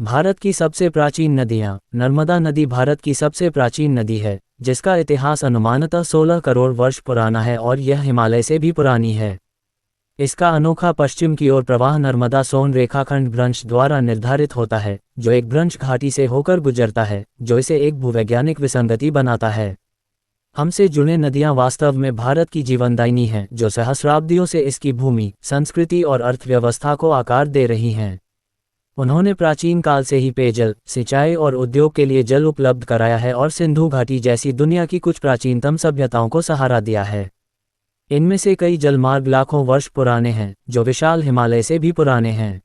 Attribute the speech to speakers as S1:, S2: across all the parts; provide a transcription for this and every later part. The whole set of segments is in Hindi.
S1: भारत की सबसे प्राचीन नदियां। नर्मदा नदी भारत की सबसे प्राचीन नदी है, जिसका इतिहास अनुमानतः 16 करोड़ वर्ष पुराना है और यह हिमालय से भी पुरानी है। इसका अनोखा पश्चिम की ओर प्रवाह नर्मदा सोन रेखाखंड भ्रंश द्वारा निर्धारित होता है, जो एक भ्रंश घाटी से होकर गुजरता है, जो इसे एक भूवैज्ञानिक विसंगति बनाता है। हमसे जुड़े नदियां वास्तव में भारत की जीवनदायिनी हैं, जो सहस्राब्दियों से इसकी भूमि, संस्कृति और अर्थव्यवस्था को आकार दे रही हैं। उन्होंने प्राचीन काल से ही पेयजल, सिंचाई और उद्योग के लिए जल उपलब्ध कराया है और सिंधु घाटी जैसी दुनिया की कुछ प्राचीनतम सभ्यताओं को सहारा दिया है। इनमें से कई जलमार्ग लाखों वर्ष पुराने हैं, जो विशाल हिमालय से भी पुराने हैं।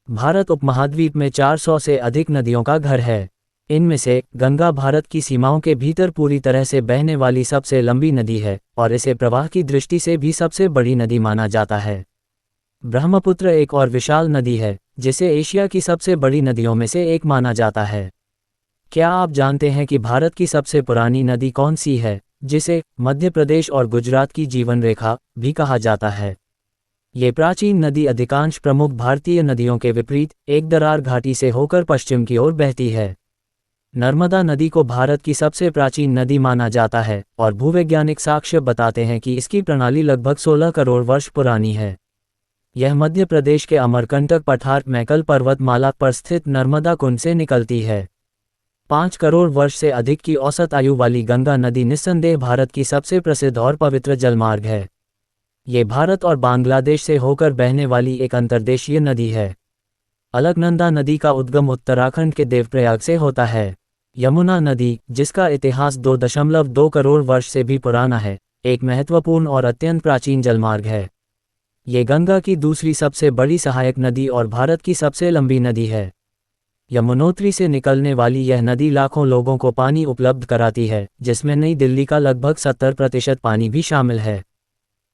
S1: भारत उपमहाद्वीप में 400 से अधिक नदियों का घर है। इनमें से गंगा भारत की सीमाओं के भीतर पूरी तरह से बहने वाली सबसे लंबी नदी है और इसे प्रवाह की दृष्टि से भी सबसे बड़ी नदी माना जाता है। ब्रह्मपुत्र एक और विशाल नदी है, जिसे एशिया की सबसे बड़ी नदियों में से एक माना जाता है। क्या आप जानते हैं कि भारत की सबसे पुरानी नदी कौन सी है, जिसे मध्य प्रदेश और गुजरात की जीवन रेखा भी कहा जाता है? ये प्राचीन नदी अधिकांश प्रमुख भारतीय नदियों के विपरीत एक दरार घाटी से होकर पश्चिम की ओर बहती है। नर्मदा नदी को भारत की सबसे प्राचीन नदी माना जाता है और भूवैज्ञानिक साक्ष्य बताते हैं कि इसकी प्रणाली लगभग 16 करोड़ वर्ष पुरानी है। यह मध्य प्रदेश के अमरकंटक पठार मैकल पर्वतमाला पर स्थित नर्मदा कुंड से निकलती है। 5 करोड़ वर्ष से अधिक की औसत आयु वाली गंगा नदी निस्संदेह भारत की सबसे प्रसिद्ध और पवित्र जलमार्ग है। ये भारत और बांग्लादेश से होकर बहने वाली एक अंतर्देशीय नदी है। अलकनंदा नदी का उद्गम उत्तराखंड के देवप्रयाग से होता है। यमुना नदी, जिसका इतिहास 2.2 करोड़ वर्ष से भी पुराना है, एक महत्वपूर्ण और अत्यंत प्राचीन जलमार्ग है। ये गंगा की दूसरी सबसे बड़ी सहायक नदी और भारत की सबसे लंबी नदी है। यमुनोत्री से निकलने वाली यह नदी लाखों लोगों को पानी उपलब्ध कराती है, जिसमें नई दिल्ली का लगभग 70% पानी भी शामिल है।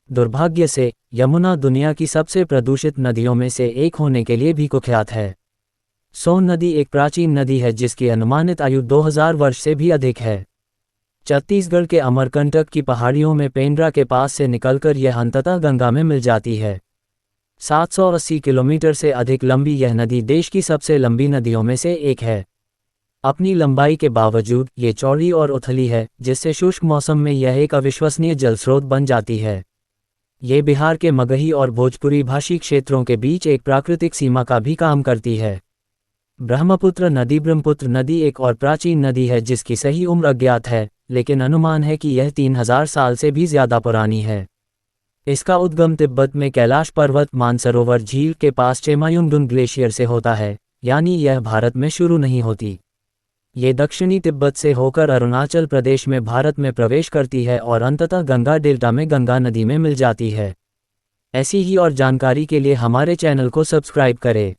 S1: दुर्भाग्य से, यमुना दुनिया की सबसे प्रदूषित नदियों में से एक होने के लिए भी कुख्यात है। सोन नदी एक प्राचीन नदी है जिसकी अनुमानित आयु 2000 वर्ष से भी अधिक है। छत्तीसगढ़ के अमरकंटक की पहाड़ियों में पेंड्रा के पास से निकलकर यह अंततः गंगा में मिल जाती है। 780 किलोमीटर से अधिक लंबी यह नदी देश की सबसे लंबी नदियों में से एक है। अपनी लंबाई के बावजूद ये चौड़ी और उथली है, जिससे शुष्क मौसम में यह एक अविश्वसनीय जल स्रोत बन जाती है। ये बिहार के मगही और भोजपुरी भाषी क्षेत्रों के बीच एक प्राकृतिक सीमा का भी काम करती है। ब्रह्मपुत्र नदी एक और प्राचीन नदी है जिसकी सही उम्र अज्ञात है, लेकिन अनुमान है कि यह 3000 साल से भी ज्यादा पुरानी है। इसका उद्गम तिब्बत में कैलाश पर्वत मानसरोवर झील के पास चेमायुंगडुन ग्लेशियर से होता है, यानी यह भारत में शुरू नहीं होती। ये दक्षिणी तिब्बत से होकर अरुणाचल प्रदेश में भारत में प्रवेश करती है और अंततः गंगा डेल्टा में गंगा नदी में मिल जाती है। ऐसी ही और जानकारी के लिए हमारे चैनल को सब्सक्राइब करें।